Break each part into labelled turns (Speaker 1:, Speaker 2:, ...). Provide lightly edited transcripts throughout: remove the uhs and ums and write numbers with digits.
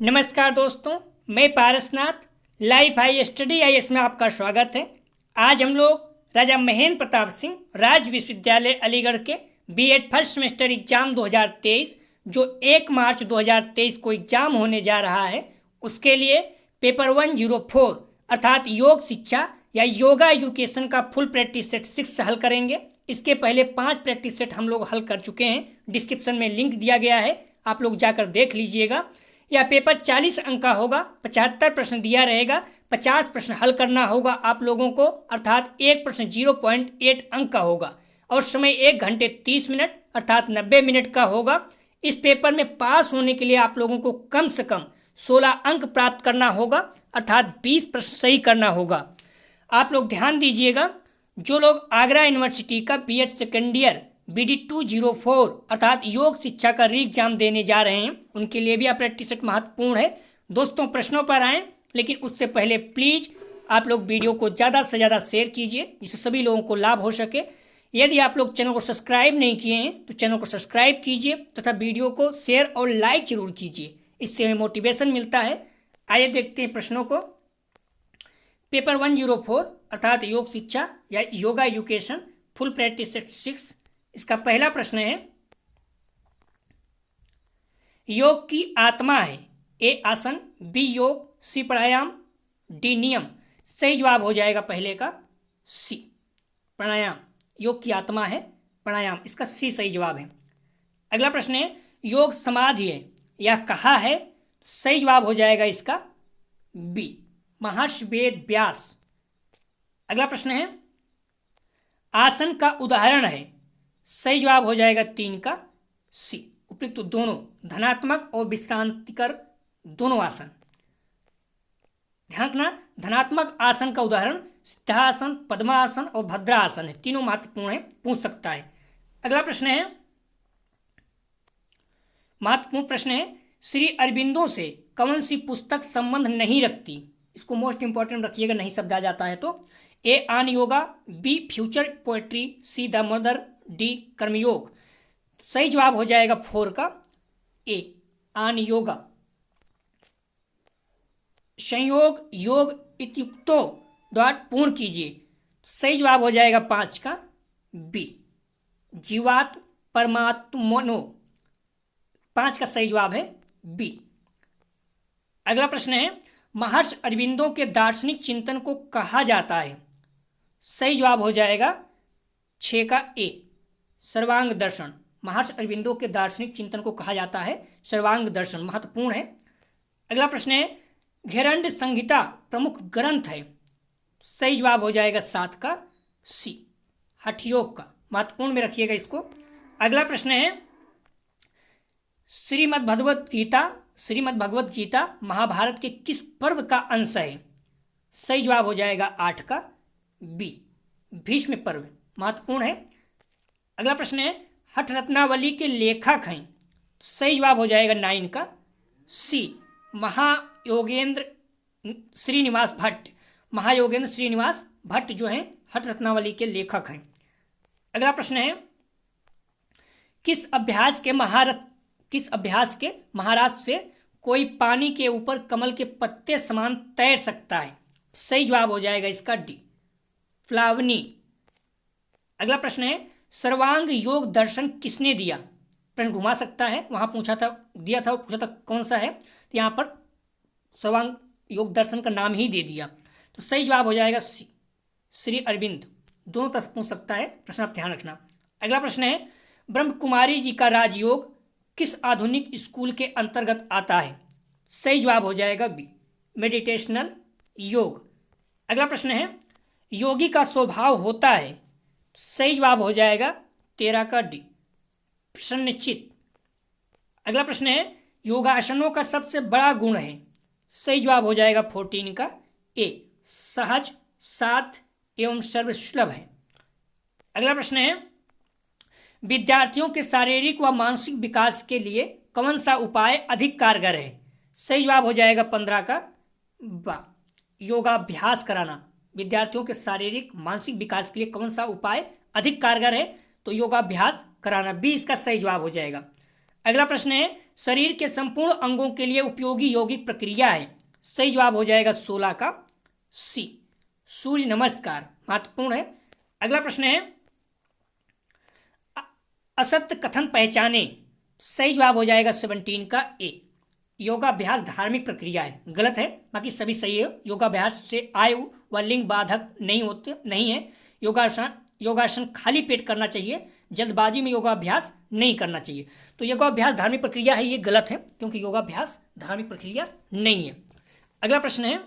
Speaker 1: नमस्कार दोस्तों, मैं Parasnath life high study IAS में आपका स्वागत है। आज हम लोग राजा महेंद्र प्रताप सिंह राज्य विश्वविद्यालय अलीगढ़ के बीएड फर्स्ट सेमेस्टर एग्जाम 2023 जो 1 मार्च 2023 को एग्जाम होने जा रहा है, उसके लिए पेपर 104 अर्थात योग शिक्षा या योगा एजुकेशन का फुल प्रैक्टिस सेट 6 हल करेंगे। इसके पहले 5 प्रैक्टिस सेट हम लोग हल कर चुके हैं। डिस्क्रिप्शन में लिंक दिया गया है, आप लोग जाकर देख लीजिएगा। यह पेपर 40 अंक का होगा, 75 प्रश्न दिया रहेगा, 50 प्रश्न हल करना होगा आप लोगों को, अर्थात एक प्रश्न 0.8 अंक का होगा और समय 1 घंटे 30 मिनट अर्थात 90 मिनट का होगा। इस पेपर में पास होने के लिए आप लोगों को कम से कम 16 अंक प्राप्त करना होगा अर्थात 20 प्रश्न सही करना होगा। आप लोग ध्यान दीजिएगा, जो लोग आगरा यूनिवर्सिटी का बीएड सेकेंड ईयर BD 204 अर्थात योग शिक्षा का री एग्जाम देने जा रहे हैं, उनके लिए भी यह प्रैक्टिस सेट महत्वपूर्ण है। दोस्तों, प्रश्नों पर आएँ, लेकिन उससे पहले प्लीज़ आप लोग वीडियो को ज़्यादा से ज़्यादा शेयर कीजिए जिससे सभी लोगों को लाभ हो सके। यदि आप लोग चैनल को सब्सक्राइब नहीं किए हैं तो चैनल को सब्सक्राइब कीजिए तथा वीडियो को शेयर और लाइक जरूर कीजिए, इससे हमें मोटिवेशन मिलता है। आइए देखते हैं प्रश्नों को। पेपर 104 अर्थात योग शिक्षा या yoga education full practice set 6, इसका पहला प्रश्न है, योग की आत्मा है ए आसन, बी योग, सी प्राणायाम, डी नियम। सही जवाब हो जाएगा पहले का सी प्राणायाम। योग की आत्मा है प्राणायाम, इसका सी सही जवाब है। अगला प्रश्न है, योग समाधि है या कहा है। सही जवाब हो जाएगा इसका बी महर्षि वेद व्यास। अगला प्रश्न है, आसन का उदाहरण है। सही जवाब हो जाएगा 3 का सी उपयुक्त दोनों धनात्मक और विश्रांतिकर दोनों आसन। ध्यान रखना, धनात्मक आसन का उदाहरण सिद्धासन, पद्मासन और भद्रासन है, तीनों महत्वपूर्ण है, पूछ सकता है। अगला प्रश्न है, महत्वपूर्ण प्रश्न है, श्री अरबिंदो से कौन सी पुस्तक संबंध नहीं रखती। इसको मोस्ट इंपॉर्टेंट रखिएगा, नहीं शब्द आ जाता है तो। ए आन yoga, B future poetry, see the mother, D कर्मयोग। सही जवाब हो जाएगा 4 का ए आन योगा। संयोग योग इत्युक्तो द्वारा पूर्ण कीजिए। सही जवाब हो जाएगा 5 का बी जीवात्म परमात्मनो। 5 का सही जवाब है बी। अगला प्रश्न है, महर्षि अरबिंदो के दार्शनिक चिंतन को कहा जाता है। सही जवाब हो जाएगा 6 का ए सर्वांग दर्शन। महर्षि अरबिंदो के दार्शनिक चिंतन को कहा जाता है सर्वांग दर्शन, महत्वपूर्ण है। अगला प्रश्न है, घेरंड संहिता प्रमुख ग्रंथ है। सही जवाब हो जाएगा 7 का सी हठयोग का, महत्वपूर्ण में रखिएगा इसको। अगला प्रश्न है, श्रीमद् भगवत गीता महाभारत के किस पर्व का अंश है। सही जवाब हो जाएगा 8 का बी भीष्म पर्व, महत्वपूर्ण है। अगला प्रश्न है, हठ रत्नावली के लेखक हैं। सही जवाब हो जाएगा 9 का सी महायोगेंद्र श्रीनिवास भट्ट। महायोगेंद्र श्रीनिवास भट्ट जो हैं हठ रत्नावली के लेखक हैं। अगला प्रश्न है, किस अभ्यास के महारथ से कोई पानी के ऊपर कमल के पत्ते समान तैर सकता है। सही जवाब हो जाएगा इसका डी फ्लावनी। अगला प्रश्न है, सर्वांग योग दर्शन किसने दिया। प्रश्न घुमा सकता है, वहां पूछा था, दिया था और पूछा था कौन सा है, तो यहाँ पर सर्वांग योग दर्शन का नाम ही दे दिया, तो सही जवाब हो जाएगा सी श्री अरविंद। दोनों तरफ पूछ सकता है, प्रश्न आप ध्यान रखना। अगला प्रश्न है, ब्रह्म कुमारी जी का राजयोग किस आधुनिक स्कूल के अंतर्गत आता है। सही जवाब हो जाएगा बी मेडिटेशनल योग। अगला प्रश्न है, योगी का स्वभाव होता है। सही जवाब हो जाएगा 13 का डी प्रसन्नचित्त। अगला प्रश्न है, योगासनों का सबसे बड़ा गुण है। सही जवाब हो जाएगा 14 का ए सहज, साथ एवं सर्वसुलभ है। अगला प्रश्न है, विद्यार्थियों के शारीरिक व मानसिक विकास के लिए कौन सा उपाय अधिक कारगर है। सही जवाब हो जाएगा 15 का बा योगाभ्यास कराना। विद्यार्थियों के शारीरिक मानसिक विकास के लिए कौन सा उपाय अधिक कारगर है, तो योगाभ्यास कराना, बी इसका सही जवाब हो जाएगा। अगला प्रश्न है, शरीर के संपूर्ण अंगों के लिए उपयोगी यौगिक प्रक्रिया है? सही जवाब हो जाएगा 16 का सी, सूर्य नमस्कार। महत्वपूर्ण है। अगला प्रश्न है असत्य कथन पहचाने। सही जवाब हो जाएगा 17 का ए, योगाभ्यास धार्मिक प्रक्रिया है। गलत है, बाकी सभी सही है। योगाभ्यास से आयु व लिंग बाधक नहीं है। योगासन खाली पेट करना चाहिए, जल्दबाजी में योगाभ्यास नहीं करना चाहिए। तो योगाभ्यास धार्मिक प्रक्रिया है, ये गलत है, क्योंकि योगाभ्यास धार्मिक प्रक्रिया नहीं है। अगला प्रश्न है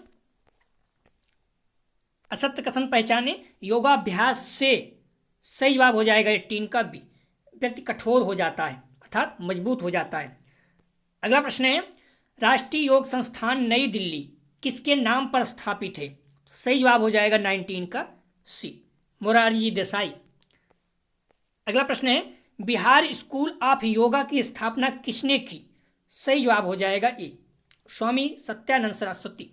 Speaker 1: असत्य कथन पहचाने, योगाभ्यास से। सही जवाब हो जाएगा 18 का बी, व्यक्ति कठोर हो जाता है अर्थात मजबूत हो जाता है। अगला प्रश्न है राष्ट्रीय योग संस्थान नई दिल्ली किसके नाम पर स्थापित है? सही जवाब हो जाएगा 19 का सी, मोरारजी देसाई। अगला प्रश्न है बिहार स्कूल ऑफ योगा की स्थापना किसने की? सही जवाब हो जाएगा ए, स्वामी सत्यानंद सरस्वती।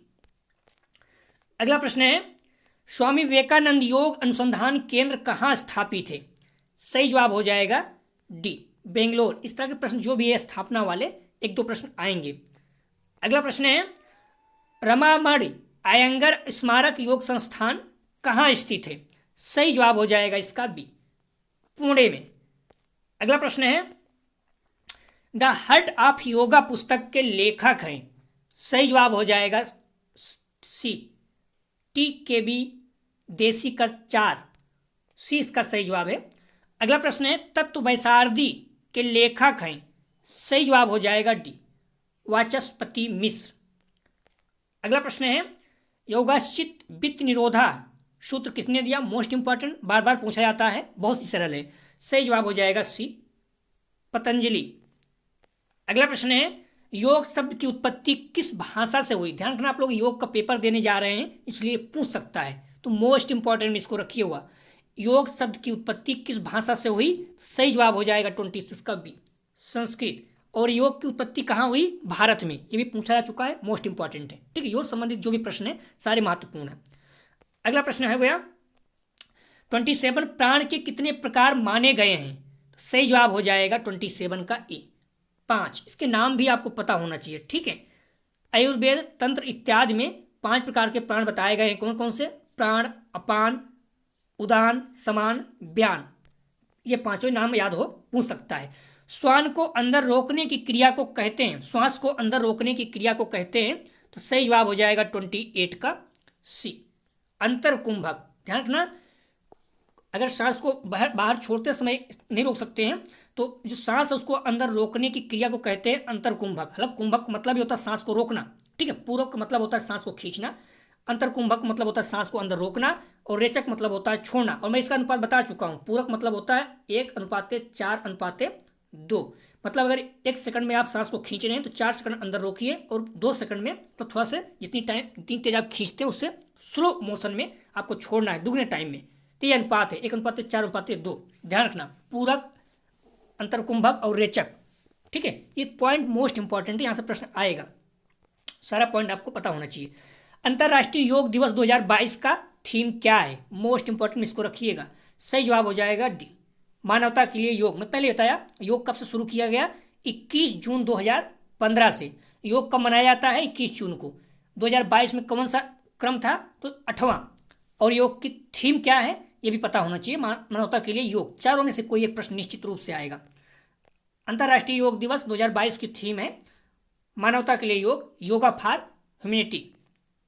Speaker 1: अगला प्रश्न है स्वामी विवेकानंद योग अनुसंधान केंद्र कहाँ स्थापित है? सही जवाब हो जाएगा डी, बेंगलोर। इस तरह के प्रश्न जो भी है स्थापना वाले, एक दो प्रश्न आएंगे। अगला प्रश्न है रमामणि अयंगर स्मारक योग संस्थान कहाँ स्थित है? सही जवाब हो जाएगा इसका बी, पुणे में। अगला प्रश्न है द हार्ट ऑफ योगा पुस्तक के लेखक हैं? सही जवाब हो जाएगा सी, टी के बी देसिकचार, सी इसका सही जवाब है। अगला प्रश्न है तत्व वैसारदी के लेखक हैं? सही जवाब हो जाएगा डी, वाचस्पति मिश्र। अगला प्रश्न है योगाश्चित वित्त निरोधा सूत्र किसने दिया? मोस्ट इंपॉर्टेंट, बार बार पूछा जाता है, बहुत ही सरल है। सही जवाब हो जाएगा सी, पतंजलि। अगला प्रश्न है योग शब्द की उत्पत्ति किस भाषा से हुई? ध्यान रखना, आप लोग योग का पेपर देने जा रहे हैं इसलिए पूछ सकता है, तो मोस्ट इंपॉर्टेंट इसको रखिए हुआ। योग शब्द की उत्पत्ति किस भाषा से हुई? सही जवाब हो जाएगा 26 का बी, संस्कृत। और योग की उत्पत्ति कहाँ हुई? भारत में। ये भी पूछा जा चुका है, मोस्ट इंपॉर्टेंट है। ठीक है, योग संबंधित जो भी प्रश्न है सारे महत्वपूर्ण है। अगला प्रश्न है गया 27 प्राण के कितने प्रकार माने गए हैं? सही जवाब हो जाएगा 27 का ए, 5। इसके नाम भी आपको पता होना चाहिए। ठीक है, आयुर्वेद तंत्र इत्यादि में 5 प्रकार के प्राण बताए गए हैं। कौन कौन से? प्राण, अपान, उदान, समान, व्यान। ये पांचों नाम याद हो, पूछ सकता है। श्वान को अंदर रोकने की क्रिया को कहते हैं, श्वास को अंदर रोकने की क्रिया को कहते हैं। तो सही जवाब हो जाएगा 28 का सी, अंतर कुंभक। ध्यान रखना, अगर सांस को बाहर छोड़ते समय नहीं रोक सकते हैं तो जो सांस है उसको अंदर रोकने की क्रिया को कहते हैं अंतर कुंभक। हालांकि कुंभक मतलब ही होता है सांस को रोकना। ठीक है, पूरक का मतलब होता है सांस को खींचना, अंतर कुंभक मतलब होता है सांस को अंदर रोकना, और रेचक मतलब होता है छोड़ना। और मैं इसका अनुपात बता चुका हूँ। पूरक मतलब होता है 1:4:2। मतलब अगर 1 सेकंड में आप सांस को खींच रहे हैं तो 4 सेकंड अंदर रोकिए, और 2 सेकंड में तो थोड़ा सा जितनी तेज आप खींचते हैं उससे स्लो मोशन में आपको छोड़ना है, दुगने टाइम में। तो ये अनुपात है 1:4:2। ध्यान रखना, पूरक, अंतरकुंभक और रेचक। ठीक है, ये पॉइंट मोस्ट इंपॉर्टेंट है, यहाँ से प्रश्न आएगा। सारा पॉइंट आपको पता होना चाहिए। अंतर्राष्ट्रीय योग दिवस 2022 का थीम क्या है? मोस्ट इंपॉर्टेंट, इसको रखिएगा। सही जवाब हो जाएगा डी, मानवता के लिए योग। मैं पहले बताया योग कब से शुरू किया गया, 21 जून 2015 से। योग कब मनाया जाता है? 21 जून को। 2022 में कौन सा क्रम था? तो 8वां। और योग की थीम क्या है ये भी पता होना चाहिए। मानवता के लिए योग, चारों में से कोई एक प्रश्न निश्चित रूप से आएगा। अंतर्राष्ट्रीय योग दिवस 2022 की थीम है मानवता के लिए योग, योगा फॉर ह्यूमैनिटी।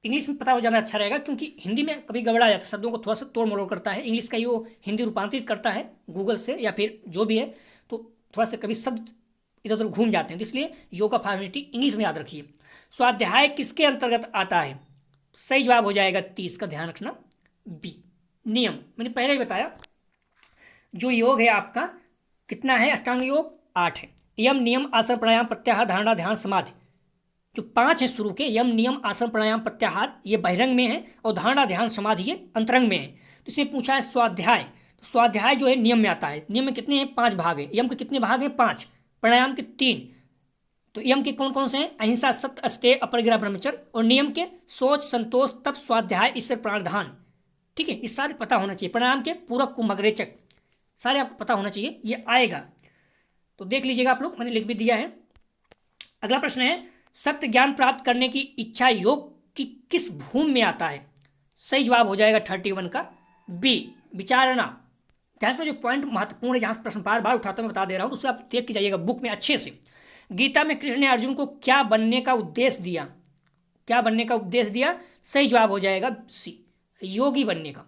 Speaker 1: इंग्लिश में पता हो जाना अच्छा रहेगा, क्योंकि हिंदी में कभी गड़बड़ा जाता है, शब्दों को थोड़ा सा तोड़ मरोड़ करता है। इंग्लिश का ये वो हिंदी रूपांतरित करता है गूगल से या फिर जो भी है, तो थोड़ा सा कभी शब्द इधर उधर घूम जाते हैं। तो इसलिए योगा फॉर ह्यूमैनिटी इंग्लिश में याद रखिए। स्वाध्याय किसके अंतर्गत आता है? सही जवाब हो जाएगा 30 का, ध्यान रखना, बी, नियम। मैंने पहले ही बताया जो योग है आपका कितना है, अष्टांग योग 8 है। यम, नियम, आसन, प्राणायाम, प्रत्याहार, धारणा, ध्यान, समाधि, जो 5 है शुरू के, यम, नियम, आसन, प्राणायाम, प्रत्याहार, ये बहिरंग में है, और धारणा, ध्यान, समाधि ये अंतरंग में है। तो इसमें पूछा है स्वाध्याय। तो स्वाध्याय जो है नियम में आता है। नियम में कितने हैं? 5 भाग है। यम के कितने भाग हैं? 5। प्राणायाम के 3। तो यम के कौन कौन से हैं? अहिंसा, सत्य, अस्तेय, अपरिग्रह, ब्रह्मचर्य। और नियम के सोच, संतोष, तप, स्वाध्याय, ईश्वर, प्राणधान। ठीक है, ये सारे पता होना चाहिए। प्राणायाम के पूरक, कुंभक, रेचक, सारे आपको पता होना चाहिए, ये आएगा। तो देख लीजिएगा आप लोग, मैंने लिख भी दिया है। अगला प्रश्न है, सत्य ज्ञान प्राप्त करने की इच्छा योग की किस भूमि में आता है? सही जवाब हो जाएगा 31 का बी, विचारणा। ध्यान में जो पॉइंट महत्वपूर्ण है, जहां से प्रश्न बार बार उठाता हूं, मैं बता दे रहा हूं, तो उसे आप देख के जाइएगा बुक में अच्छे से। गीता में कृष्ण ने अर्जुन को क्या बनने का उपदेश दिया? क्या बनने का उपदेश दिया? सही जवाब हो जाएगा सी, योगी बनने का।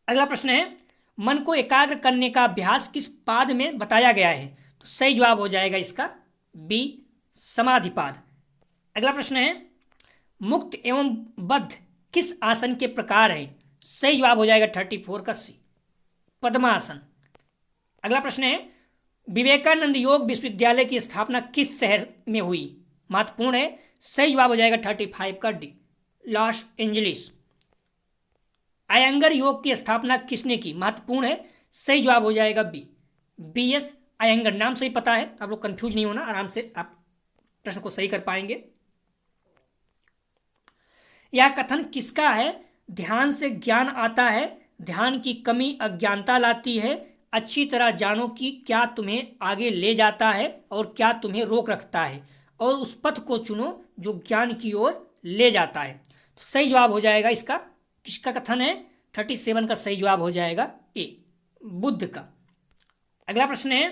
Speaker 1: अगला प्रश्न है, मन को एकाग्र करने का अभ्यास किस पाद में बताया गया है? तो सही जवाब हो जाएगा इसका बी, समाधिपाद। अगला प्रश्न है, मुक्त एवं बद्ध किस आसन के प्रकार हैं? सही जवाब हो जाएगा 34 का सी, पद्मासन। अगला प्रश्न है, विवेकानंद योग विश्वविद्यालय की स्थापना किस शहर में हुई? महत्वपूर्ण है। सही जवाब हो जाएगा 35 का डी, लॉस एंजलिस। अयंगर योग की स्थापना किसने की? महत्वपूर्ण है। सही जवाब हो जाएगा बी, BS अयंगर। नाम से ही पता है, आप लोग कंफ्यूज नहीं होना, आराम से आप प्रश्न को सही कर पाएंगे। यह कथन किसका है? ध्यान से ज्ञान आता है, ध्यान की कमी अज्ञानता लाती है, अच्छी तरह जानो कि क्या तुम्हें आगे ले जाता है और क्या तुम्हें रोक रखता है, और उस पथ को चुनो जो ज्ञान की ओर ले जाता है। तो सही जवाब हो जाएगा इसका, किसका कथन है? 37 का सही जवाब हो जाएगा ए, बुद्ध का। अगला प्रश्न है,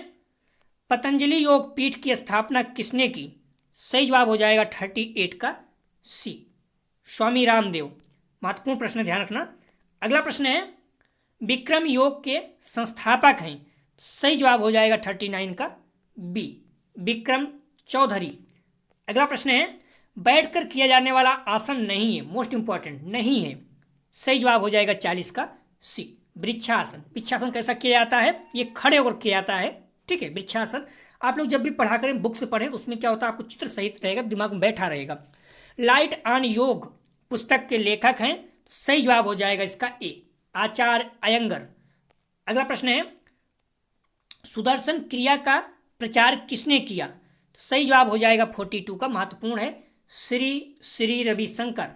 Speaker 1: पतंजलि योग पीठ की स्थापना किसने की? सही जवाब हो जाएगा 38 का सी, स्वामी रामदेव। महत्वपूर्ण प्रश्न, ध्यान रखना। अगला प्रश्न है, विक्रम योग के संस्थापक हैं? सही जवाब हो जाएगा 39 का बी, विक्रम चौधरी। अगला प्रश्न है, बैठकर किया जाने वाला आसन नहीं है, मोस्ट इंपॉर्टेंट नहीं है। सही जवाब हो जाएगा 40 का सी, वृक्षासन। वृक्षासन कैसा किया जाता है? ये खड़े होकर किया जाता है, ठीक है। वृक्षासन आप लोग जब भी पढ़ा करें, बुक से पढ़ें, उसमें क्या होता है, आपको चित्र सहित रहेगा, दिमाग में बैठा रहेगा। लाइट ऑन योग पुस्तक के लेखक हैं? सही जवाब हो जाएगा इसका ए, आचार्य अयंगर। अगला प्रश्न है, सुदर्शन क्रिया का प्रचार किसने किया? तो सही जवाब हो जाएगा 42 का, महत्वपूर्ण है, श्री रविशंकर।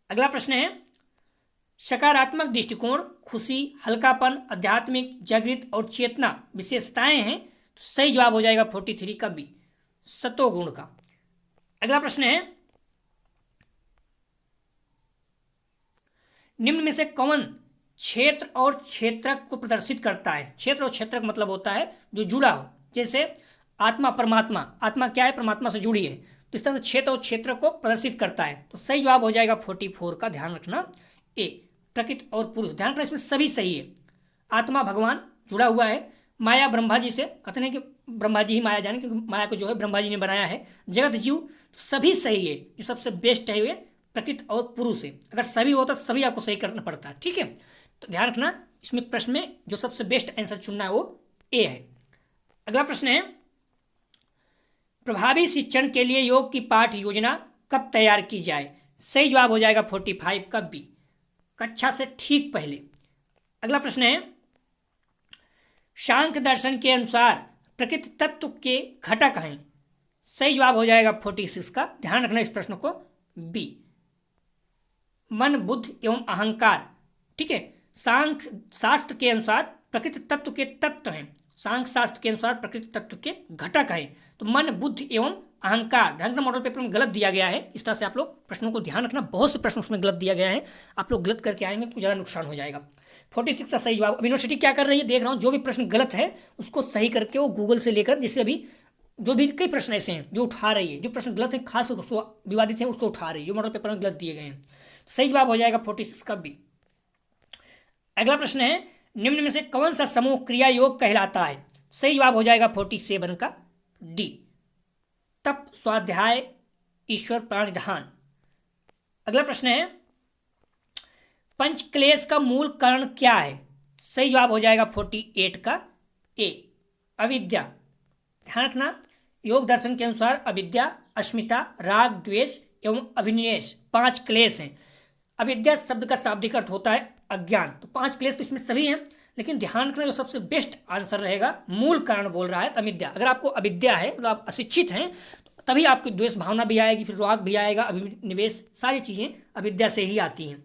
Speaker 1: अगला प्रश्न है, सकारात्मक दृष्टिकोण, खुशी, हल्कापन, आध्यात्मिक, जागृत और चेतना विशेषताएं हैं? तो सही जवाब हो जाएगा 43 का बी, सतोगुण का। अगला प्रश्न है, निम्न में से कौन क्षेत्र और क्षेत्रक को प्रदर्शित करता है? क्षेत्र और क्षेत्रक मतलब होता है जो जुड़ा हो, जैसे आत्मा परमात्मा, आत्मा क्या है? परमात्मा से जुड़ी है, तो इस तरह से क्षेत्र और क्षेत्र को प्रदर्शित करता है। तो सही जवाब हो जाएगा 44 का, ध्यान रखना ए, प्रकृति और पुरुष। ध्यान रखना, इसमें सभी सही है। आत्मा भगवान जुड़ा हुआ है, माया ब्रह्मा जी से, कहते हैं कि ब्रह्मा जी ही माया जाने, क्योंकि माया को जो है ब्रह्मा जी ने बनाया है। जगत जीव, तो सभी सही है। जो सबसे बेस्ट है ये प्रकृति और पुरुष है। अगर सभी होता तो सभी आपको सही करना पड़ता है, ठीक है। तो ध्यान रखना, इसमें प्रश्न में जो सबसे बेस्ट आंसर चुनना है वो ए है। अगला प्रश्न है, प्रभावी शिक्षण के लिए योग की पाठ योजना कब तैयार की जाए? सही जवाब हो जाएगा 45 का बी, कक्षा से ठीक पहले। अगला प्रश्न है, सांख्य दर्शन के अनुसार प्रकृति तत्व के घटक हैं? सही जवाब हो जाएगा 46 का, ध्यान रखना इस प्रश्न को, बी, मन, बुद्धि एवं अहंकार, ठीक है। सांख्य शास्त्र के अनुसार प्रकृति तत्व के तत्व हैं, सांख्य शास्त्र के अनुसार प्रकृति तत्व के घटक हैं, तो मन, बुद्धि एवं अहंकार। ध्यान रखना, मॉडल पेपर में गलत दिया गया है, इस तरह से आप लोग प्रश्नों को ध्यान रखना, बहुत से प्रश्न उसमें गलत दिया गया है, आप लोग गलत करके आएंगे तो ज़्यादा नुकसान हो जाएगा। 46 का सही जवाब। अब यूनिवर्सिटी क्या कर रही है, देख रहा हूँ, जो भी प्रश्न गलत है उसको सही करके वो गूगल से लेकर, जैसे अभी जो भी कई प्रश्न ऐसे हैं जो उठा रही है, जो प्रश्न गलत है खास उसको विवादित है उसको उठा रही है, जो मॉडल पेपर में गलत दिए गए हैं। सही जवाब हो जाएगा 46 का बी। अगला प्रश्न है, निम्न में से कौन सा समूह क्रिया योग कहलाता है? सही जवाब हो जाएगा 47 का डी, तप, स्वाध्याय, ईश्वर प्राणिधान। अगला प्रश्न है, पंचक्लेश का मूल कारण क्या है? सही जवाब हो जाएगा 48 का ए, अविद्या। ध्यान रखना, योग दर्शन के अनुसार अविद्या, अस्मिता, राग, द्वेष एवं अभिनिवेश 5 क्लेश हैं। अविद्या शब्द का शाब्दिक अर्थ होता है अज्ञान, तो 5 क्लेश तो इसमें सभी हैं, लेकिन ध्यान रखना जो सबसे बेस्ट आंसर रहेगा, मूल कारण बोल रहा है अविद्या। अगर आपको अविद्या है, मतलब आप अशिक्षित हैं, तो तभी आपकी द्वेष भावना भी आएगी, फिर राग भी आएगा, अभिनिवेश, सारी चीज़ें अविद्या से ही आती हैं।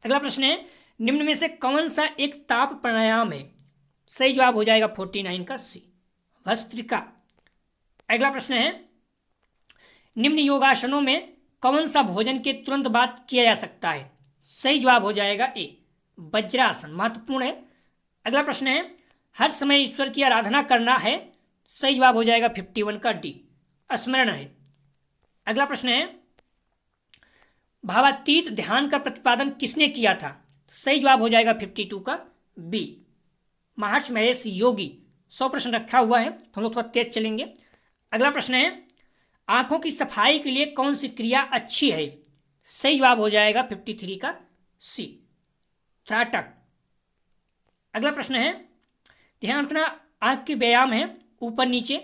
Speaker 1: अगला प्रश्न है, निम्न में से कौन सा एक ताप प्राणायाम है? सही जवाब हो जाएगा 49 का सी, भस्त्रिका। अगला प्रश्न है, निम्न योगासनों में कौन सा भोजन के तुरंत बाद किया जा सकता है? सही जवाब हो जाएगा ए, वज्रासन। महत्वपूर्ण है। अगला प्रश्न है, हर समय ईश्वर की आराधना करना है। सही जवाब हो जाएगा 51 का डी, स्मरण है। अगला प्रश्न है, भावातीत ध्यान का प्रतिपादन किसने किया था? सही जवाब हो जाएगा 52 का बी, महर्षि महेश योगी। 100 प्रश्न रखा हुआ है तो हम लोग थोड़ा तेज चलेंगे। अगला प्रश्न है, आंखों की सफाई के लिए कौन सी क्रिया अच्छी है? सही जवाब हो जाएगा 53 का सी, त्राटक। अगला प्रश्न है, ध्यान रखना, आंख के व्यायाम है ऊपर नीचे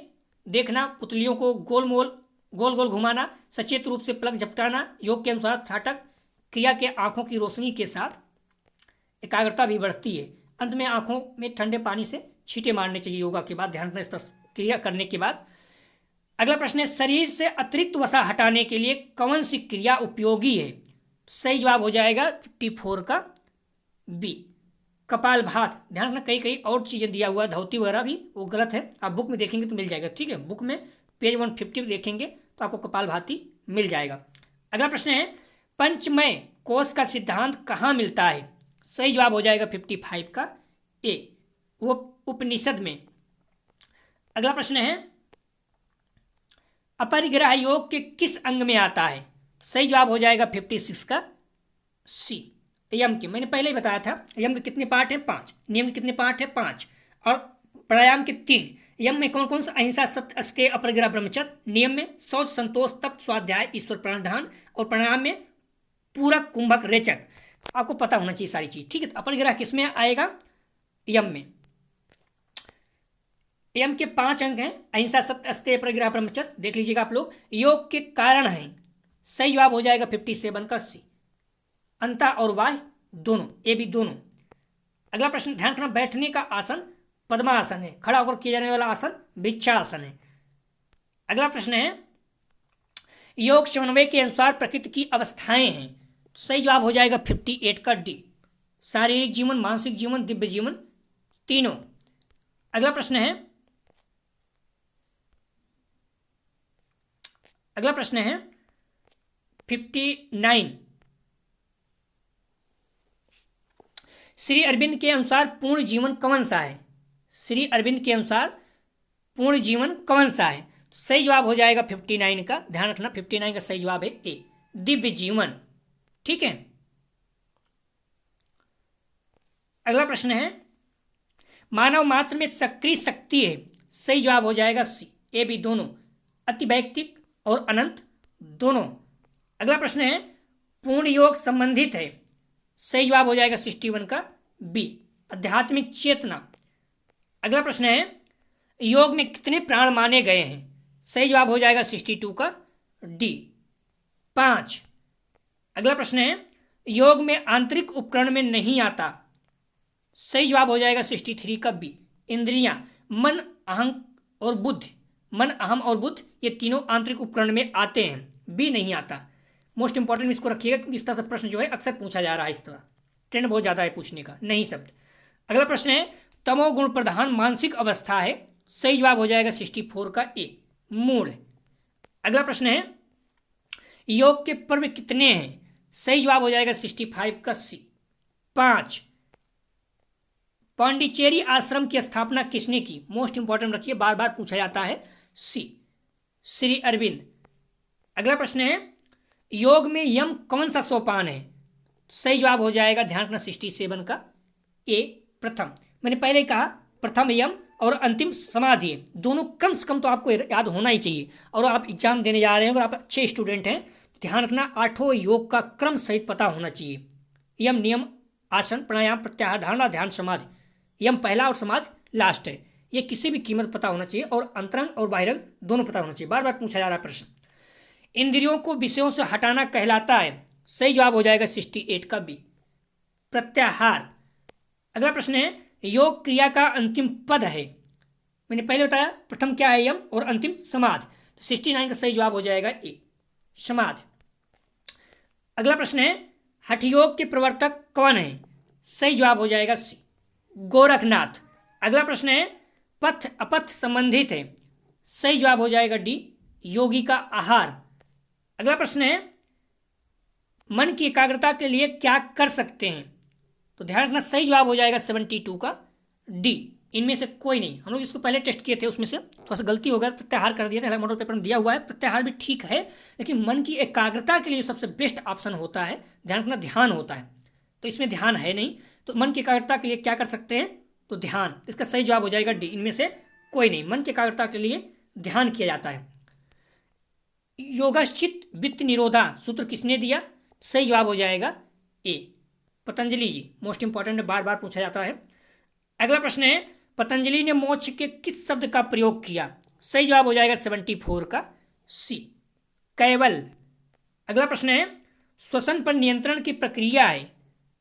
Speaker 1: देखना, पुतलियों को गोल गोल घुमाना, सचेत रूप से पलक झपटाना। योग के अनुसार त्राटक क्रिया के आंखों की रोशनी के साथ एकाग्रता भी बढ़ती है। अंत में आंखों में ठंडे पानी से छींटे मारने चाहिए योगा के बाद, ध्यान रखना इस क्रिया करने के बाद। अगला प्रश्न है, शरीर से अतिरिक्त वसा हटाने के लिए कौन सी क्रिया उपयोगी है? सही जवाब हो जाएगा 54 का बी, कपालभात। ध्यान रखना, कई और चीजें दिया हुआ है, धोती वगैरह भी, वो गलत है। आप बुक में देखेंगे तो मिल जाएगा, ठीक है। बुक में पेज 150 देखेंगे तो आपको कपालभाति मिल जाएगा। अगला प्रश्न है, पंचमय कोश का सिद्धांत कहाँ मिलता है? सही जवाब हो जाएगा 55 का ए, वो उपनिषद में। अगला प्रश्न है, अपरिग्रह योग के किस अंग में आता है? सही जवाब हो जाएगा 56 का सी, यम के। मैंने पहले ही बताया था, यम के कितने पार्ट हैं? 5। नियम के कितने पार्ट हैं? 5। और प्राणायाम के 3। यम में कौन कौन सा? अहिंसा, सत्य, अस्तेय, अपरिग्रह, ब्रह्मचर्य। नियम में शौच, संतोष, तप, स्वाध्याय, ईश्वर प्राणधान। और प्राणायाम में पूरक, कुंभक, रेचक। आपको पता होना चाहिए सारी चीज, ठीक है। तो अपरिग्रह किसमें आएगा? यम में। यम के 5 अंग हैं, अहिंसा, सत्य, अस्तेय, अपरिग्रह, ब्रह्मचर्य। देख लीजिएगा आप लोग। योग के कारण हैं। सही जवाब हो जाएगा 57 का सी, अंता और वाय दोनों, ए बी दोनों। अगला प्रश्न, ध्यान रखना, बैठने का आसन पद्मासन है, खड़ा होकर किया जाने वाला आसन वृक्षासन है। अगला प्रश्न है, योग समन्वय के अनुसार प्रकृति की अवस्थाएं हैं। सही जवाब हो जाएगा 58 का डी, शारीरिक जीवन, मानसिक जीवन, दिव्य जीवन, तीनों। अगला प्रश्न है, अगला प्रश्न है 59, श्री अरविंद के अनुसार पूर्ण जीवन कौन सा है? श्री अरविंद के अनुसार पूर्ण जीवन कौन सा है? सही जवाब हो जाएगा 59 का, ध्यान रखना 59 का सही जवाब है ए, दिव्य जीवन, ठीक है। अगला प्रश्न है, मानव मात्र में सक्रिय शक्ति है। सही जवाब हो जाएगा सी, ए बी दोनों, अतिवैयक्तिक और अनंत दोनों। अगला प्रश्न है, पूर्ण योग संबंधित है। सही जवाब हो जाएगा 61 का बी, आध्यात्मिक चेतना। अगला प्रश्न है, योग में कितने प्राण माने गए हैं? सही जवाब हो जाएगा 62 का डी, 5। अगला प्रश्न है, योग में आंतरिक उपकरण में नहीं आता। सही जवाब हो जाएगा 63 का बी, इंद्रियां, मन, अहं और बुद्धि। मन, अहम और बुद्ध ये तीनों आंतरिक उपकरण में आते हैं, बी नहीं आता। मोस्ट इंपॉर्टेंट इसको रखिएगा क्योंकि इस तरह से प्रश्न जो है अक्सर पूछा जा रहा है, इस तरह ट्रेंड बहुत ज़्यादा है पूछने का, नहीं शब्द। अगला प्रश्न है, तमोगुण प्रधान मानसिक अवस्था है। सही जवाब हो जाएगा 64 का ए, मूड। अगला प्रश्न है, योग के पर्व कितने हैं? सही जवाब हो जाएगा 65 का सी, 5। पांडिचेरी आश्रम की स्थापना किसने की? मोस्ट इंपॉर्टेंट रखिए, बार बार पूछा जाता है, सी, श्री अरविंद। अगला प्रश्न है, योग में यम कौन सा सोपान है? सही जवाब हो जाएगा, ध्यान रखना 67 का ए, प्रथम। मैंने पहले कहा प्रथम यम और अंतिम समाधि है, दोनों कम से कम तो आपको याद होना ही चाहिए। और आप एग्जाम देने जा रहे हैं, अगर आप अच्छे स्टूडेंट हैं तो ध्यान रखना 8 योग का क्रम सहित पता होना चाहिए। यम, नियम, आसन, प्राणायाम, प्रत्याहार, धारणा, ध्यान, समाधि। यम पहला और समाधि लास्ट है, ये किसी भी कीमत पता होना चाहिए। और अंतरंग और बाहिरंग दोनों पता होना चाहिए, बार बार पूछा जा रहा है प्रश्न। इंद्रियों को विषयों से हटाना कहलाता है। सही जवाब हो जाएगा 68 का बी, प्रत्याहार। अगला प्रश्न है, योग क्रिया का अंतिम पद है। मैंने पहले बताया प्रथम क्या है? यम, और अंतिम समाधि। 69 का सही जवाब हो जाएगा ए, समाधि। अगला प्रश्न है, हठ योग के प्रवर्तक कौन है? सही जवाब हो जाएगा सी, गोरखनाथ। अगला प्रश्न है, पथ अपथ संबंधित है। सही जवाब हो जाएगा डी, योगी का आहार। अगला प्रश्न है मन की एकाग्रता के लिए क्या कर सकते हैं? तो ध्यान रखना सही जवाब हो जाएगा 72 का डी, इनमें से कोई नहीं। हम लोग इसको पहले टेस्ट किए थे, उसमें से थोड़ा सा गलती हो गया, प्रत्याहार कर दिया था। मॉडल पेपर में दिया हुआ है, प्रत्याहार भी ठीक है, लेकिन मन की एकाग्रता के लिए जो सबसे बेस्ट ऑप्शन होता है, ध्यान रखना ध्यान होता है, तो इसमें ध्यान है नहीं। तो मन की एकाग्रता के लिए क्या कर सकते हैं? तो ध्यान, इसका सही जवाब हो जाएगा डी, इनमें से कोई नहीं। मन की एकाग्रता के लिए ध्यान किया जाता है। योगश्चित वित्त निरोधा सूत्र किसने दिया? सही जवाब हो जाएगा ए, पतंजलि जी। मोस्ट इंपॉर्टेंट, बार बार पूछा जाता है। अगला प्रश्न है पतंजलि ने मोक्ष के किस शब्द का प्रयोग किया? सही जवाब हो जाएगा 74 का सी, कैवल। अगला प्रश्न है श्वसन पर नियंत्रण की प्रक्रिया है।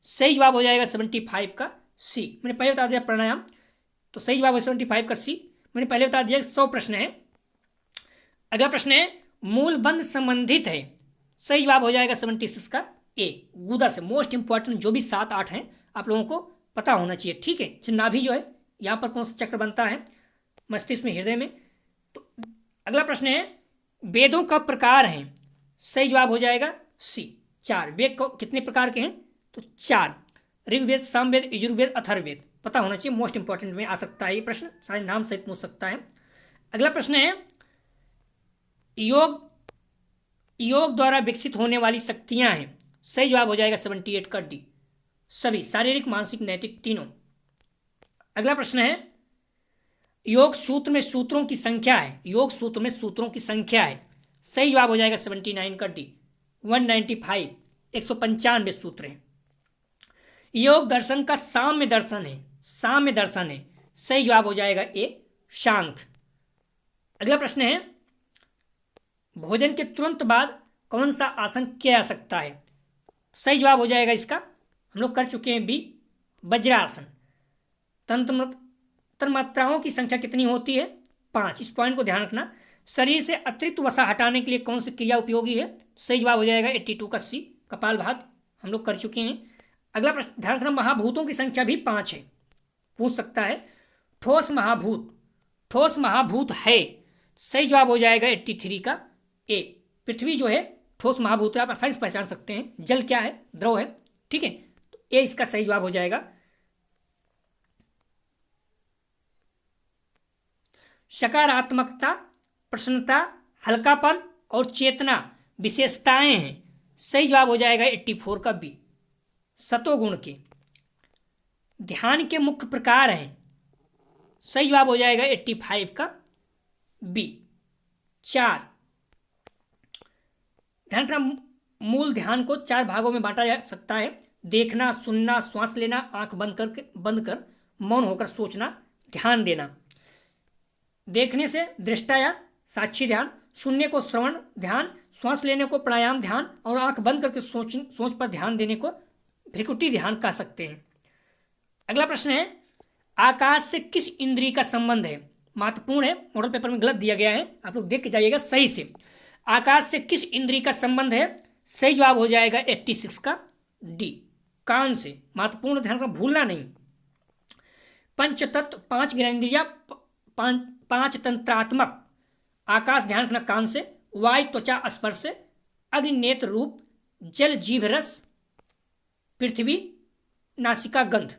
Speaker 1: सही जवाब हो जाएगा 75 का सी। मैंने पहले बता दिया प्राणायाम, तो सही जवाब है 75 का सी। मैंने पहले बता दिया 100 प्रश्न है। अगला प्रश्न है मूल बंध संबंधित है। सही जवाब हो जाएगा 76 का ए, गुदा से। मोस्ट इंपॉर्टेंट जो भी 7-8 हैं आप लोगों को पता होना चाहिए, ठीक है। नाभि जो है यहाँ पर कौन सा चक्र बनता है? मस्तिष्क में, हृदय में। तो अगला प्रश्न है वेदों का प्रकार है। सही जवाब हो जाएगा सी, 4। वेद को कितने प्रकार के हैं? तो 4, ऋग्वेद, सामवेद, यजुर्वेद, अथर्ववेद। पता होना चाहिए, मोस्ट इंपॉर्टेंट में आ सकता है ये प्रश्न, सारे नाम से पूछ सकता है। अगला प्रश्न है योग द्वारा विकसित होने वाली शक्तियां हैं। सही जवाब हो जाएगा 78 का डी, सभी, शारीरिक, मानसिक, नैतिक, तीनों। अगला प्रश्न है योग सूत्र में सूत्रों की संख्या है। योग सूत्र में सूत्रों की संख्या है। सही जवाब हो जाएगा 79 का डी, 195, 195 सूत्र हैं। योग दर्शन का साम्य दर्शन है। साम्य दर्शन है। सही जवाब हो जाएगा ए, शांत। अगला प्रश्न है भोजन के तुरंत बाद कौन सा आसन किया जा सकता है? सही जवाब हो जाएगा इसका, हम लोग कर चुके हैं बी, वज्रासन। तन्मात्राओं की संख्या कितनी होती है? 5। इस पॉइंट को ध्यान रखना। शरीर से अतिरिक्त वसा हटाने के लिए कौन सी क्रिया उपयोगी है? सही जवाब हो जाएगा 82 का सी, कपालभाति। हम लोग कर चुके हैं। अगला प्रश्न ध्यान रखना महाभूतों की संख्या भी 5 है, पूछ सकता है। ठोस महाभूत है। सही जवाब हो जाएगा 83 का ए, पृथ्वी जो है ठोस महाभूत है, आप आसानी से पहचान सकते हैं। जल क्या है? द्रव है, ठीक है। तो ए इसका सही जवाब हो जाएगा। सकारात्मकता, प्रसन्नता, हल्कापन और चेतना विशेषताएं हैं। सही जवाब हो जाएगा 84 का बी, सतोगुण के। ध्यान के मुख्य प्रकार हैं। सही जवाब हो जाएगा 85 का बी, 4। ध्यान रखना मूल ध्यान को 4 भागों में बांटा जा सकता है। देखना, सुनना, श्वास लेना, आंख बंद कर मौन होकर सोचना, ध्यान देना। देखने से दृष्टा या साक्षी ध्यान, सुनने को श्रवण ध्यान, श्वास लेने को प्राणायाम ध्यान, और आंख बंद करके सोच पर ध्यान देने को भ्रिकुटी ध्यान कह सकते हैं। अगला प्रश्न है आकाश से किस इंद्रिय का संबंध है? महत्वपूर्ण है, मॉडल पेपर में गलत दिया गया है, आप लोग देख के जाइएगा सही से। आकाश से किस इंद्रिय का संबंध है? सही जवाब हो जाएगा 86 का डी, कान से। महत्वपूर्ण, ध्यान रखना, भूलना नहीं। पंचतत्व, 5 ज्ञानेंद्रियां, 5 तंत्रात्मक। आकाश ध्यान रखना कान से, वायु त्वचा स्पर्श से, अग्नि नेत्र रूप, जल जीभ रस, पृथ्वी नासिका गंध।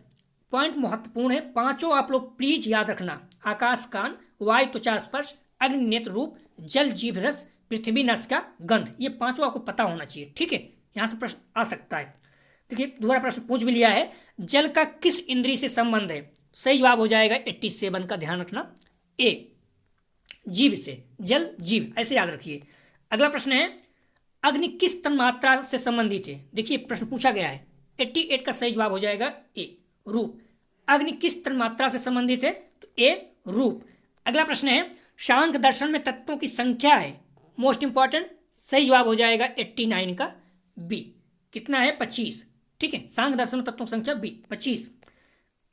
Speaker 1: पॉइंट महत्वपूर्ण है, 5 आप लोग प्लीज याद रखना। आकाश कान, वायु त्वचा स्पर्श, अग्नि नेत्र रूप, जल जीभ रस, पृथ्वी नासिका गंध, ये 5 आपको पता होना चाहिए, ठीक है। यहां से प्रश्न आ सकता है। देखिए दोबारा प्रश्न पूछ भी लिया है, जल का किस इंद्रिय से संबंध है? सही जवाब हो जाएगा 87 का, ध्यान रखना ए, जीव से। जल जीव, ऐसे याद रखिए। अगला प्रश्न है अग्नि किस तन्मात्रा से संबंधित है? देखिए प्रश्न पूछा गया है, 88 का सही जवाब हो जाएगा ए, रूप। अग्नि किस तन्मात्रा से संबंधित है? तो ए, रूप। अगला प्रश्न है सांख्य दर्शन में तत्वों की संख्या है। मोस्ट इंपॉर्टेंट, सही जवाब हो जाएगा 89 का बी, कितना है? 25, ठीक है। सांख्य दर्शन में तत्वों की संख्या बी, 25।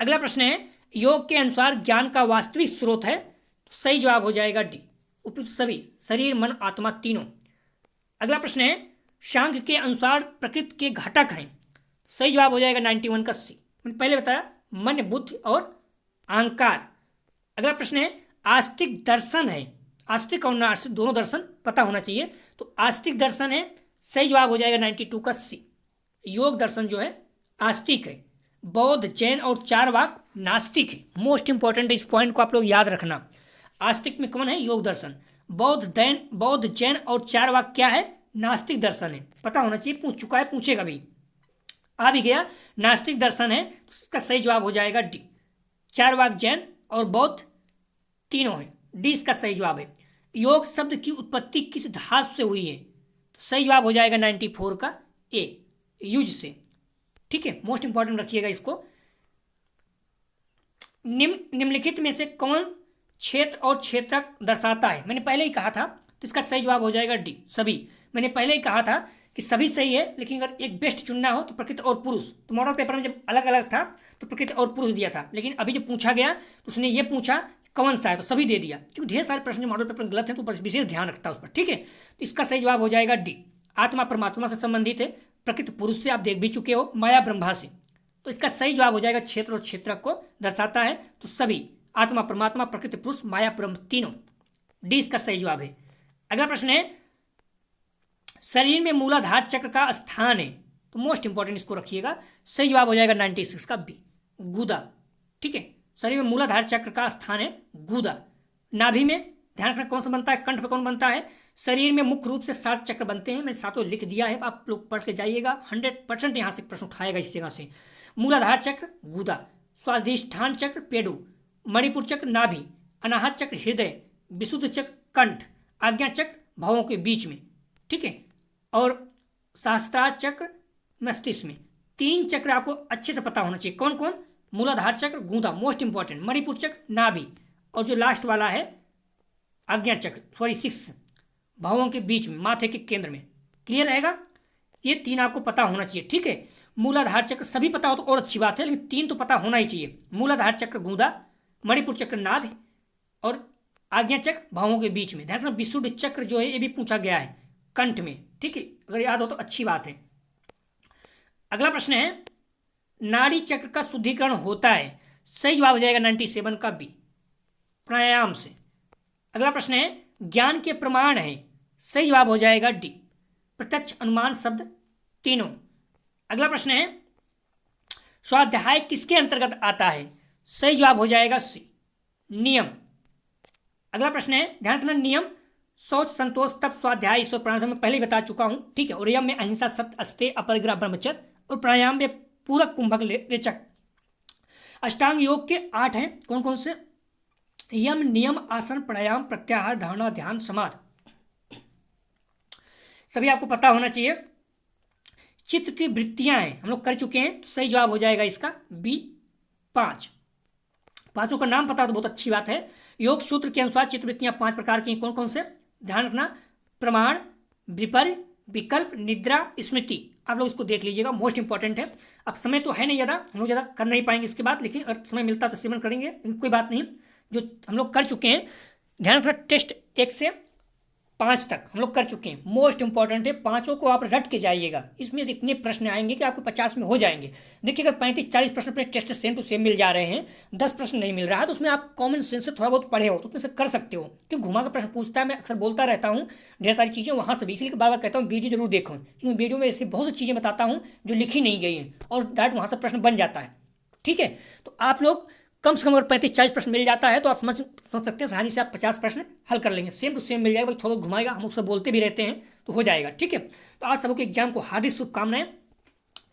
Speaker 1: अगला प्रश्न है योग के अनुसार ज्ञान का वास्तविक स्रोत है। तो सही जवाब हो जाएगा डी, उपयुक्त सभी, शरीर, मन, आत्मा, तीनों। अगला प्रश्न है सांख्य के अनुसार प्रकृति के घटक हैं। सही जवाब हो जाएगा 91 का सी, मैंने पहले बताया, मन, बुद्धि और अहंकार। अगला प्रश्न है आस्तिक दर्शन है। आस्तिक और नास्तिक दोनों दर्शन पता होना चाहिए। तो आस्तिक दर्शन है, सही जवाब हो जाएगा 92 का सी। योग दर्शन जो है आस्तिक है। बौद्ध, जैन और चारवाक नास्तिक है। मोस्ट इंपॉर्टेंट इस पॉइंट को आप लोग याद रखना। आस्तिक में कौन है? योग दर्शन। बौद्ध, जैन और चारवाक क्या है? नास्तिक दर्शन है। पता होना चाहिए, पूछ चुका है, पूछेगा भी, आ भी गया। नास्तिक दर्शन है तो इसका सही जवाब हो जाएगा डी। चारवाक, जैन और बौद्ध तीनों है, डी इसका सही जवाब है। योग शब्द की उत्पत्ति किस धातु से हुई है? तो सही जवाब हो जाएगा 94 का ए, युज से। ठीक है, मोस्ट इंपॉर्टेंट रखिएगा इसको। निम्नलिखित में से कौन क्षेत्र और क्षेत्रक दर्शाता है? मैंने पहले ही कहा था, तो इसका सही जवाब हो जाएगा डी, सभी। मैंने पहले ही कहा था कि सभी सही है, लेकिन अगर एक बेस्ट चुनना हो तो प्रकृति और पुरुष। तो मॉडल पेपर में जब अलग अलग था तो प्रकृति और पुरुष दिया था, लेकिन अभी जब पूछा गया तो उसने ये पूछा कौन सा है, तो सभी दे दिया। क्योंकि ढेर सारे प्रश्न मॉडल पेपर में गलत हैं, तो विशेष ध्यान रखता है उस पर। ठीक है, तो इसका सही जवाब हो जाएगा डी। आत्मा परमात्मा से संबंधित है, प्रकृति पुरुष से आप देख भी चुके हो, माया ब्रह्मा से। तो इसका सही जवाब हो जाएगा क्षेत्र और क्षेत्रक को दर्शाता है, तो सभी आत्मा परमात्मा, प्रकृति पुरुष, माया ब्रह्म तीनों, डी इसका सही जवाब है। अगला प्रश्न है, शरीर में मूलाधार चक्र का स्थान है, तो मोस्ट इंपॉर्टेंट इसको रखिएगा। सही जवाब हो जाएगा 96 का बी, गुदा। ठीक है, शरीर में मूलाधार चक्र का स्थान है गुदा। नाभि में ध्यान रखना कौन सा बनता है, कंठ पे कौन बनता है। शरीर में मुख्य रूप से 7 चक्र बनते हैं, मैंने सातों लिख दिया है, आप लोग पढ़ के जाइएगा। 100% यहाँ से प्रश्न उठाएगा इस जगह से। मूलाधार चक्र गुदा, स्वाधिष्ठान चक्र पेडु, मणिपुर चक्र नाभि, अनाहत चक्र हृदय, विशुद्ध चक्र कंठ, आज्ञा चक्र भावों के बीच में। ठीक है, और सहस्त्रार चक्र मस्तिष्क में। 3 चक्र आपको अच्छे से पता होना चाहिए, कौन कौन? मूलाधार चक्र गूदा, मोस्ट इंपॉर्टेंट, मणिपुर चक्र नाभि, और जो लास्ट वाला है आज्ञा चक्र, 6 भावों के बीच में, माथे के केंद्र में। क्लियर रहेगा? ये 3 आपको पता होना चाहिए। ठीक है, मूलाधार चक्र सभी पता हो तो और अच्छी बात है, लेकिन 3 तो पता होना ही चाहिए। मूलाधार चक्र गूदा, मणिपुर चक्र नाभि और आज्ञा चक्र भावों के बीच में। ध्यान रखना, विशुद्ध चक्र जो है ये भी पूछा गया है कंठ में। ठीक है, अगर याद हो तो अच्छी बात है। अगला प्रश्न है, नाड़ी चक्र का शुद्धिकरण होता है। सही जवाब हो जाएगा 97 का बी, प्राणायाम से। अगला प्रश्न है, ज्ञान के प्रमाण है। सही जवाब हो जाएगा डी, प्रत्यक्ष, अनुमान, शब्द तीनों। अगला प्रश्न है, स्वाध्याय किसके अंतर्गत आता है? सही जवाब हो जाएगा सी, नियम। अगला प्रश्न है, ध्यान रखना, नियम शौच, संतोष, तप, स्वाध्याय, ईश्वर, प्राणायाम में पहले ही बता चुका हूं। ठीक है, और यम में अहिंसा, सत्य, अस्तेय, अपरिग्रह, ब्रह्मचर्य, और प्राणायाम में पूरक, कुंभक, रेचक। अष्टांग योग के 8 हैं, कौन कौन से? यम, नियम, आसन, प्राणायाम, प्रत्याहार, धारणा, ध्यान, समाधि। सभी आपको पता होना चाहिए। चित्र की वृत्तियां हैं, हम लोग कर चुके हैं, तो सही जवाब हो जाएगा इसका बी, 5। पांचों का नाम पता तो बहुत अच्छी बात है। योग सूत्र के अनुसार चित्रवृत्तियां 5 प्रकार की, कौन कौन से? ध्यान रखना, प्रमाण, विपर्य, विकल्प, निद्रा, स्मृति। आप लोग इसको देख लीजिएगा, मोस्ट इंपॉर्टेंट है। अब समय तो है नहीं ज़्यादा, हम लोग ज़्यादा कर नहीं पाएंगे इसके बाद, लेकिन अगर समय मिलता तो सेवन करेंगे, लेकिन कोई बात नहीं, जो हम लोग कर चुके हैं। ध्यान रखना, टेस्ट 1 से 5 तक हम लोग कर चुके हैं, मोस्ट इंपॉर्टेंट है। पांचों को आप रट के जाइएगा, इसमें से इतने प्रश्न आएंगे कि आपको 50 में हो जाएंगे। देखिए, अगर 35-40 प्रश्न अपने टेस्ट सेम टू सेम मिल जा रहे हैं, 10 प्रश्न नहीं मिल रहा है, तो उसमें आप कॉमन सेंस से थोड़ा बहुत पढ़े हो तो उसमें से कर सकते हो। क्यों घुमा कर प्रश्न पूछता है, मैं अक्सर बोलता रहता हूँ ढेर सारी चीज़ें वहाँ से भी, इसलिए बार बार कहता हूँ वीडियो जरूर देखो, क्योंकि वीडियो में ऐसी बहुत सी चीज़ें बताता हूँ जो लिखी नहीं गई हैं, और डायरेक्ट वहाँ से प्रश्न बन जाता है। ठीक है, तो आप लोग कम से कम अगर 35-40 प्रश्न मिल जाता है तो आप समझ सकते हैं आसानी से आप 50 प्रश्न हल कर लेंगे, सेम टू सेम मिल जाएगा। थोड़ा घुमाएगा, हम उससे बोलते भी रहते हैं, तो हो जाएगा। ठीक है, तो आज सबको एग्जाम को हार्दिक शुभकामनाएं।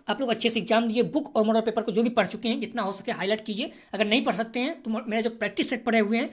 Speaker 1: आप लोग अच्छे से एग्जाम दिए, बुक और मॉडल पेपर को जो भी पढ़ चुके हैं जितना हो सके हाईलाइट कीजिए। अगर नहीं पढ़ सकते हैं तो मेरा जो प्रैक्टिस सेट पढ़े हुए हैं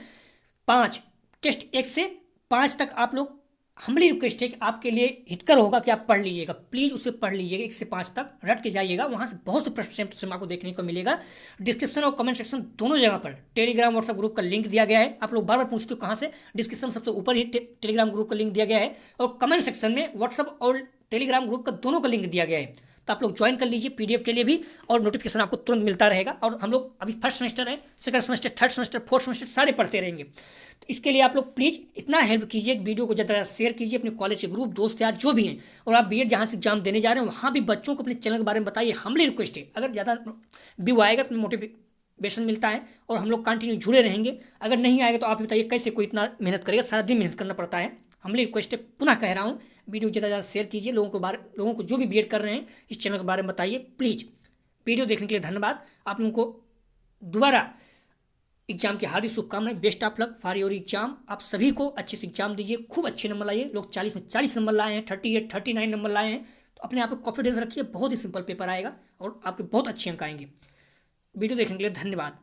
Speaker 1: 5 टेस्ट 1 से 5 तक, आप लोग हमारी रिक्वेस्ट है कि आपके लिए हितकर होगा कि आप पढ़ लीजिएगा, प्लीज़ उसे पढ़ लीजिएगा। 1 से 5 तक रट के जाइएगा, वहाँ से बहुत से प्रश्न सेम टू सेम आपको देखने को मिलेगा। डिस्क्रिप्शन और कमेंट सेक्शन दोनों जगह पर टेलीग्राम व्हाट्सएप ग्रुप का लिंक दिया गया है। आप लोग बार बार पूछते हो कहाँ से, डिस्क्रिप्शन सबसे ऊपर ही टेलीग्राम ग्रुप का लिंक दिया गया है, और कमेंट सेक्शन में व्हाट्सएप और टेलीग्राम ग्रुप का दोनों का लिंक दिया गया है। तो आप लोग ज्वाइन कर लीजिए पीडीएफ के लिए भी, और नोटिफिकेशन आपको तुरंत मिलता रहेगा। और हम लोग अभी फर्स्ट सेमेस्टर है, second semester, third semester, fourth semester सारे पढ़ते रहेंगे। तो इसके लिए आप लोग प्लीज़ इतना हेल्प कीजिए, वीडियो को ज़्यादा शेयर कीजिए अपने कॉलेज के ग्रुप, दोस्त यार जो भी हैं, और आप बीएड जहाँ से एग्जाम देने जा रहे हैं वहाँ भी बच्चों को अपने चैनल के बारे में बताइए, हमारी रिक्वेस्ट है। अगर ज़्यादा व्यू आएगा तो मोटिवेशन मिलता है और हम लोग कंटिन्यू जुड़े रहेंगे। अगर नहीं आएगा तो आप बताइए कैसे कोई इतना मेहनत करेगा, सारा दिन मेहनत करना पड़ता है। हमने रिक्वेस्ट है, पुनः कह रहा हूँ, वीडियो ज़्यादा ज़्यादा शेयर कीजिए, लोगों को जो भी बीएड कर रहे हैं इस चैनल के बारे में बताइए प्लीज़। वीडियो देखने के लिए धन्यवाद। आप लोगों को दोबारा एग्जाम की हार्दिक शुभकामनाएं। Best of luck for your exam. आप सभी को अच्छे से एग्जाम दीजिए, खूब अच्छे नंबर लाइए। लोग 40 में 40 नंबर लाए हैं, 38 39 नंबर लाए हैं, तो अपने आप को कॉन्फिडेंस रखिए, बहुत ही सिंपल पेपर आएगा और आपके बहुत अच्छे अंक आएंगे। वीडियो देखने के लिए धन्यवाद।